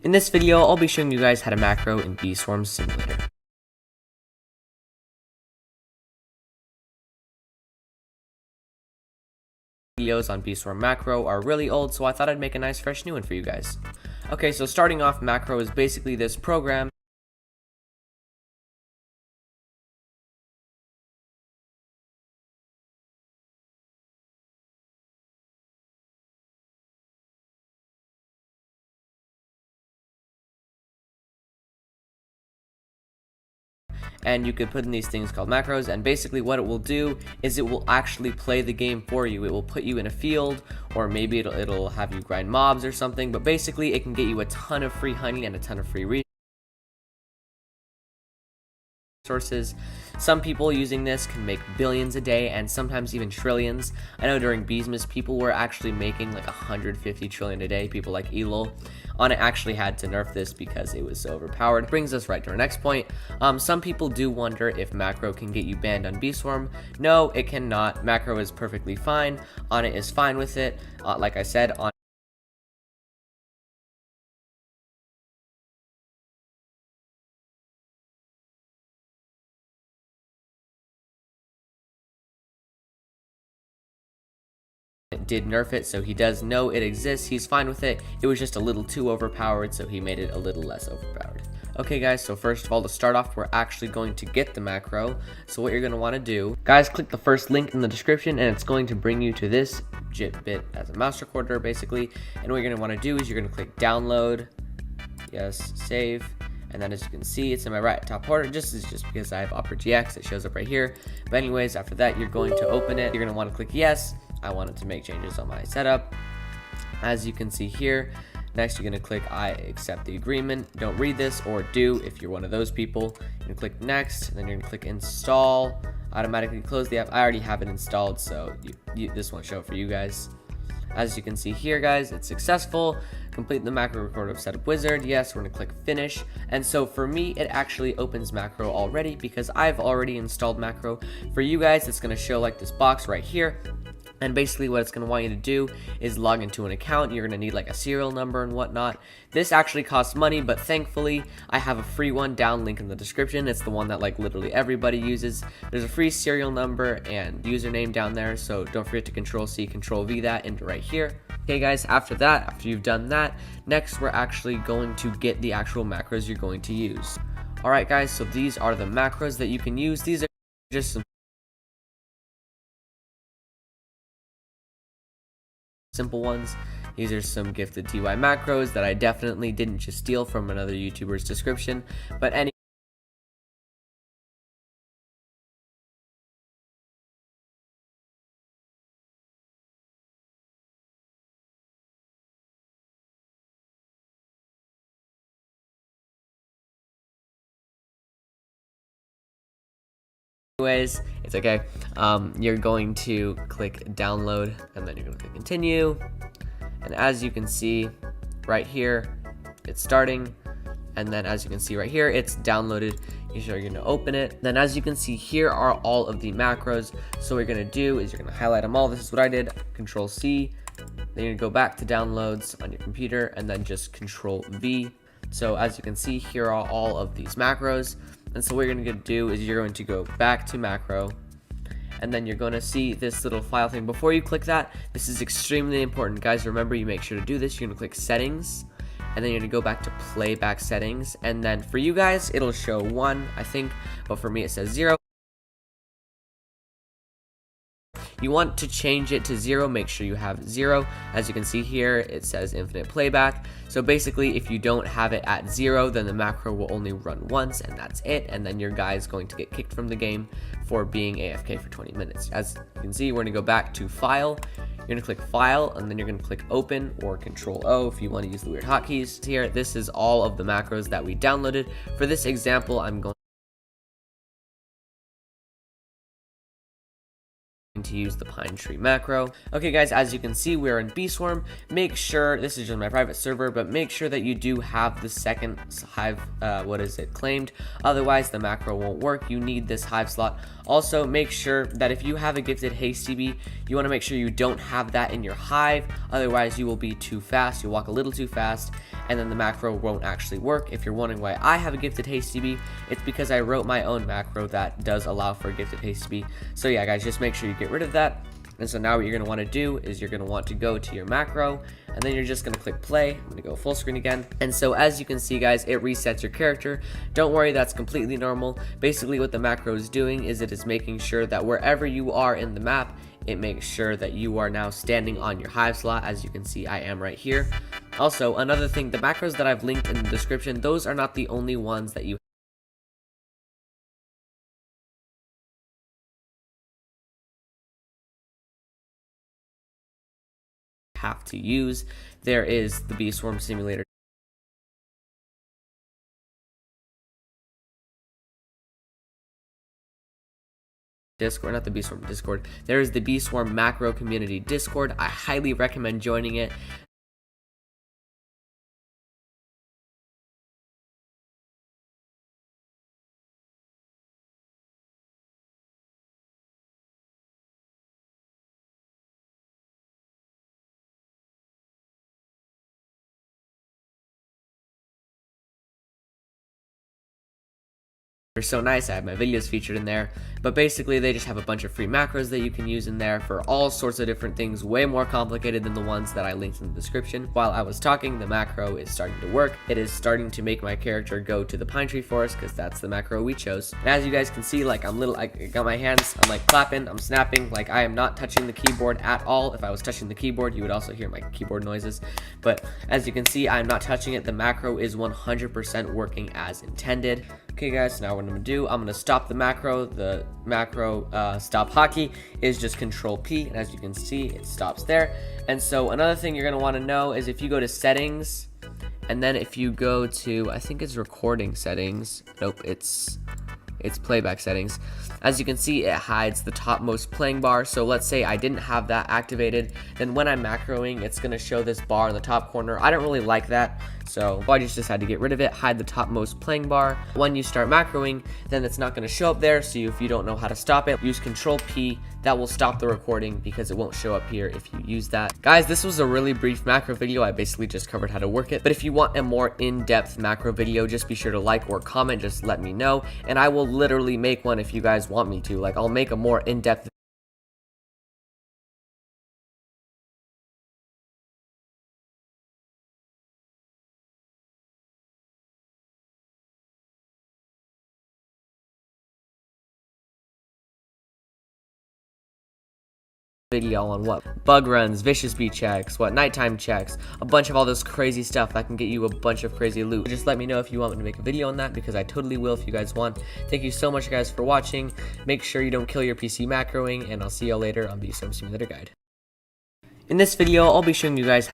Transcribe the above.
In this video, I'll be showing you guys how to macro in Bee-Swarm Simulator. Videos on Bee-Swarm macro are really old, so I thought I'd make a nice fresh new one for you guys. Okay, so starting off, macro is basically this program and you could put in these things called macros, and basically what it will do is it will actually play the game for you. It will put you in a field, or maybe it'll have you grind mobs or something, but basically it can get you a ton of free honey and a ton of free resources. Some people using this can make billions a day and sometimes even trillions. I know during Beesmas people were actually making like 150 trillion a day. People like Elul on it actually had to nerf this because it was so overpowered. Brings us right to our next point. Some people do wonder if macro can get you banned on Bee-Swarm. No, it cannot. Macro is perfectly fine. On it is fine with it. Like I said, on did nerf it, so he does know it exists. He's fine with it. It was just a little too overpowered, so he made it a little less overpowered. Okay guys, so first of all, to start off, we're actually going to get the macro. So what you're going to want to do, guys, click the first link in the description and it's going to bring you to this Jitbit as a mouse recorder basically. And what you're going to want to do is you're going to click download, yes, save, and then as you can see, it's in my right top corner. Just because I have Opera GX, it shows up right here. But anyways, after that, you're going to open it. You're going to want to click yes. I wanted to make changes on my setup. As you can see here, next you're going to click I accept the agreement. Don't read this, or do if you're one of those people. You're going to click next, and then you're going to click install. Automatically close the app. I already have it installed, so this won't show up for you guys. As you can see here, guys, it's successful. Complete the macro recorder of setup wizard. Yes, we're going to click finish. And so for me, it actually opens macro already because I've already installed macro. For you guys, it's going to show like this box right here. And basically what it's going to want you to do is log into an account. You're going to need like a serial number and whatnot. This actually costs money, but thankfully I have a free one down, link in the description. It's the one that like literally everybody uses. There's a free serial number and username down there, so don't forget to Control-C, Control-V that into right here. Okay guys, after you've done that, next we're actually going to get the actual macros you're going to use. Alright guys, so these are the macros that you can use. These are just some simple ones. These are some gifted TY macros that I definitely didn't just steal from another YouTuber's description, but anyways, it's okay. You're going to click download and then you're going to click continue. And as you can see right here, it's starting. And then as you can see right here, it's downloaded. You're going to open it. Then as you can see, here are all of the macros. So what you're going to do is you're going to highlight them all. This is what I did. Control-C. Then you're going to go back to downloads on your computer and then just Control-V. So as you can see, here are all of these macros. And so what you're going to do is you're going to go back to macro, and then you're going to see this little file thing. Before you click that, this is extremely important. Guys, remember, you make sure to do this. You're going to click settings, and then you're going to go back to playback settings. And then for you guys, it'll show 1, I think, but for me it says 0. You want to change it to 0, make sure you have 0. As you can see here, it says infinite playback. So basically, if you don't have it at 0, then the macro will only run once, and that's it. And then your guy is going to get kicked from the game for being AFK for 20 minutes. As you can see, we're going to go back to File. You're going to click File, and then you're going to click Open or Control-O if you want to use the weird hotkeys here. This is all of the macros that we downloaded. For this example, I'm going to use the pine tree macro. Okay guys, as you can see, we're in Beeswarm. Make sure, this is just my private server, but make sure that you do have the second hive, claimed. Otherwise the macro won't work. You need this hive slot. Also, make sure that if you have a gifted hasty bee, you want to make sure you don't have that in your hive. Otherwise you will be too fast. You'll walk a little too fast, and then the macro won't actually work. If you're wondering why I have a gifted hasty bee, it's because I wrote my own macro that does allow for a gifted hasty bee. So yeah guys, just make sure you get rid of that. And so now what you're going to want to do is you're going to want to go to your macro, and then you're just going to click play. I'm going to go full screen again. And so as you can see guys, it resets your character. Don't worry, that's completely normal. Basically what the macro is doing is it is making sure that wherever you are in the map, it makes sure that you are now standing on your hive slot. As you can see, I am right here. Also, another thing, the macros that I've linked in the description, those are not the only ones that you have to use. There is the Bee Swarm Simulator Discord, not the Bee Swarm Discord. There is the Bee Swarm Macro Community Discord. I highly recommend joining it. They're so nice. I have my videos featured in there, but basically they just have a bunch of free macros that you can use in there for all sorts of different things, way more complicated than the ones that I linked in the description. While I was talking, the macro is starting to work. It is starting to make my character go to the pine tree forest because that's the macro we chose. And as you guys can see, like I got my hands, I'm like clapping, I'm snapping, like I am not touching the keyboard at all. If I was touching the keyboard, you would also hear my keyboard noises, but as you can see, I'm not touching it. The macro is 100% working as intended. Okay guys, so now what I'm going to do, I'm going to stop the macro. The macro stop hotkey is just Control P, and as you can see, it stops there. And so another thing you're going to want to know is if you go to settings, and then if you go to, I think it's recording settings, nope, it's playback settings. As you can see, it hides the topmost playing bar. So let's say I didn't have that activated, then when I'm macroing, it's gonna show this bar in the top corner. I don't really like that, so I just decided to get rid of it, hide the topmost playing bar. When you start macroing, then it's not gonna show up there, so if you don't know how to stop it, use Control P. That will stop the recording because it won't show up here if you use that. Guys, this was a really brief macro video. I basically just covered how to work it, but if you want a more in-depth macro video, just be sure to like or comment, just let me know, and I will literally make one if you guys want me to. Like, I'll make a more in-depth video on what bug runs, vicious bee checks, what nighttime checks, a bunch of all this crazy stuff that can get you a bunch of crazy loot. Just let me know if you want me to make a video on that, because I totally will if you guys want. Thank you so much guys for watching. Make sure you don't kill your PC macroing, and I'll see y'all later on Bee Swarm Simulator Guide. In this video, I'll be showing you guys